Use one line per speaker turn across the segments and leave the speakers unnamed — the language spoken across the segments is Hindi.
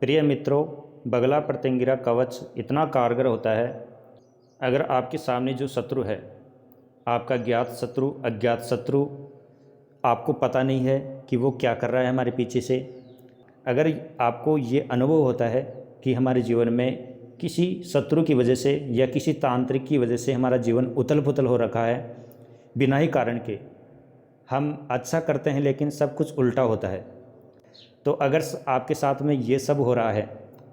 प्रिय मित्रों, बगला प्रतिंगिरा कवच इतना कारगर होता है। अगर आपके सामने जो शत्रु है, आपका ज्ञात शत्रु, अज्ञात शत्रु, आपको पता नहीं है कि वो क्या कर रहा है हमारे पीछे से, अगर आपको ये अनुभव होता है कि हमारे जीवन में किसी शत्रु की वजह से या किसी तांत्रिक की वजह से हमारा जीवन उथल पुथल हो रखा है बिना ही कारण के, हम अच्छा करते हैं लेकिन सब कुछ उल्टा होता है, तो अगर आपके साथ में ये सब हो रहा है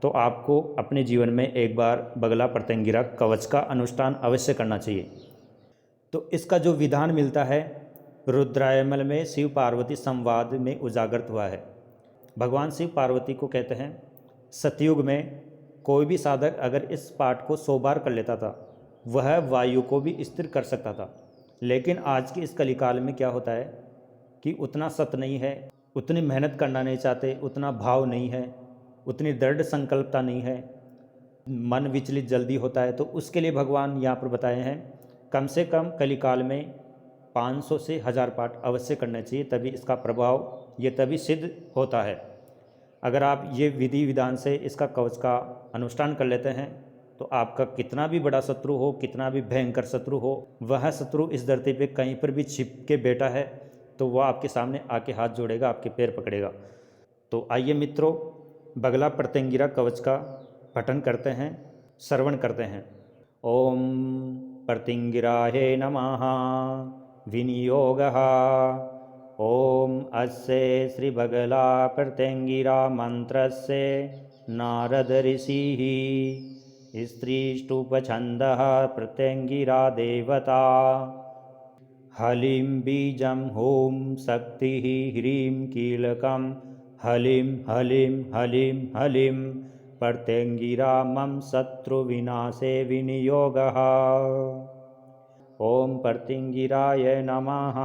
तो आपको अपने जीवन में एक बार बगला प्रतिंगिरा कवच का अनुष्ठान अवश्य करना चाहिए। तो इसका जो विधान मिलता है रुद्रायमल में शिव पार्वती संवाद में उजागर हुआ है। भगवान शिव पार्वती को कहते हैं, सतयुग में कोई भी साधक अगर इस पाठ को 100 बार कर लेता था वह वायु को भी स्थिर कर सकता था। लेकिन आज के इस कलिकाल में क्या होता है कि उतना सत नहीं है, उतनी मेहनत करना नहीं चाहते, उतना भाव नहीं है, उतनी दृढ़ संकल्पता नहीं है, मन विचलित जल्दी होता है। तो उसके लिए भगवान यहाँ पर बताए हैं कम से कम कलिकाल में 500 से 1000 पाठ अवश्य करने चाहिए, तभी इसका प्रभाव ये तभी सिद्ध होता है। अगर आप ये विधि विधान से इसका कवच का अनुष्ठान कर लेते हैं तो आपका कितना भी बड़ा शत्रु हो, कितना भी भयंकर शत्रु हो, वह शत्रु इस धरती पे कहीं पर भी छिप के बैठा है तो वह आपके सामने आके हाथ जोड़ेगा, आपके पैर पकड़ेगा। तो आइए मित्रों, बगला प्रतिंगिरा कवच का पठन करते हैं, श्रवण करते हैं। ओम प्रतिंगिराय नमः। विनियोगः। ओम अस्य श्री बगला प्रतिंगिरा मंत्रस्य नारद ऋषिः स्त्रीष्टुपछन्दः प्रतिंगिरा देवता। हलिं बीजं हूं शक्तिः ह्रीं कीलकं हलिं हलिं हलिं हलिं प्रतिंगिरा मम शत्रुविनाशे विनियोगः। ओम प्रतिंगिराय नमः।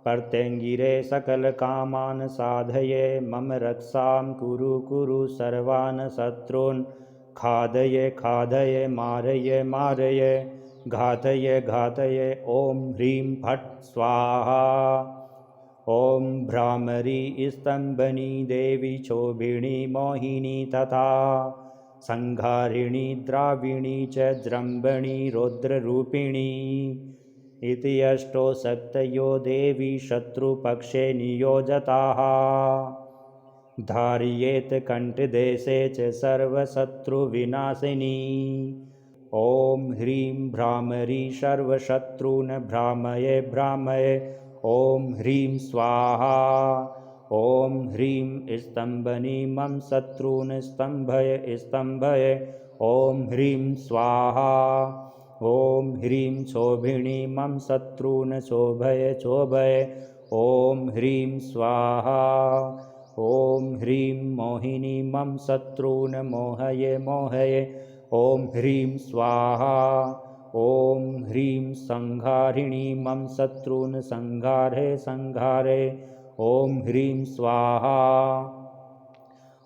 प्रतिंगिरे सकलकामान् साधये मम रक्षां कुरु कुरु सर्वान् शत्रून् खादये खादये मारये मारये घातये घातये। ओम ह्रीं फट् स्वाहा। ओम भ्रामरी स्तंभनी देवी क्षोभिणी मोहिनी तथा संहारिणी द्राविणी च जृंभणी रौद्ररूपिणी इति अष्टो शक्तयो देवी शत्रुपक्षे नियोजताः। धारयेत कंठदेशे च सर्वशत्रुविनाशिनी। ओम ह्रीं भ्रामरी सर्वशत्रून् भ्रामये भ्रामये। ओम ह्रीं स्वाहा। ओम ह्रीं स्तंभनी मम शत्रून् स्तंभय स्तंभय। ओम ह्रीं स्वाहा। ओम ह्रीं क्षोभिणी मम शत्रून् क्षोभय क्षोभय। ओम ह्रीं स्वाहा। ओम ह्रीं मोहिनी मम शत्रून् मोहये मोहये। ओम ह्रीं स्वाहा। ओम ह्रीं संहारिणी मम शत्रून् संहारे संहारे। ओम ह्रीं स्वाहा।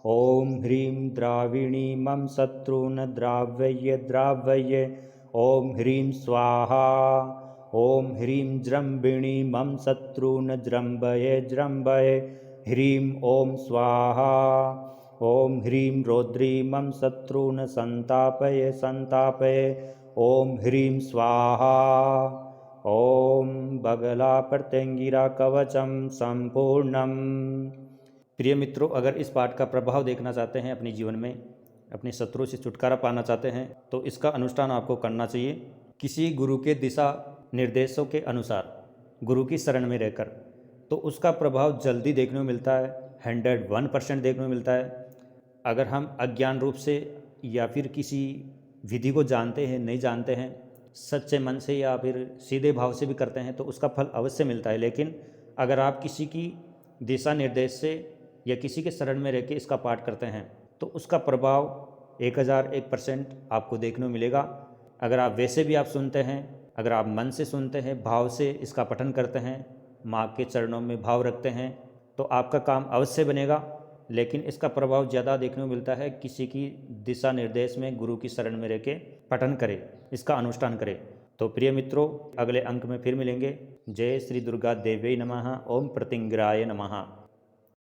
ओम ह्रीं द्राविणी मम शत्रून् द्रावय द्रावय। ओम ह्रीं स्वाहा। ओम ह्रीं जृंभिणी मम शत्रून् जृंभय जृंभय। ह्रीं ओम स्वाहा। ओम ह्रीं रौद्री मम शत्रून् संतापय संतापय। ओम ह्रीं स्वाहा। ओम बगला प्रतिंगिरा कवचम संपूर्णम। प्रिय मित्रों, अगर इस पाठ का प्रभाव देखना चाहते हैं अपने जीवन में, अपने शत्रु से छुटकारा पाना चाहते हैं तो इसका अनुष्ठान आपको करना चाहिए किसी गुरु के दिशा निर्देशों के अनुसार, गुरु की शरण में रहकर। तो उसका प्रभाव जल्दी देखने को मिलता है, 101% देखने को मिलता है। अगर हम अज्ञान रूप से या फिर किसी विधि को जानते हैं, नहीं जानते हैं, सच्चे मन से या फिर सीधे भाव से भी करते हैं तो उसका फल अवश्य मिलता है। लेकिन अगर आप किसी की दिशा निर्देश से या किसी के शरण में रह के इसका पाठ करते हैं तो उसका प्रभाव 1001% आपको देखने को मिलेगा। अगर आप वैसे भी आप सुनते हैं, अगर आप मन से सुनते हैं, भाव से इसका पठन करते हैं, माँ के चरणों में भाव रखते हैं, तो आपका काम अवश्य बनेगा। लेकिन इसका प्रभाव ज़्यादा देखने को मिलता है किसी की दिशा निर्देश में, गुरु की शरण में रह के पठन करें, इसका अनुष्ठान करें। तो प्रिय मित्रों, अगले अंक में फिर मिलेंगे। जय श्री दुर्गा देवी नमः। ओम प्रतिंगिराय नमः।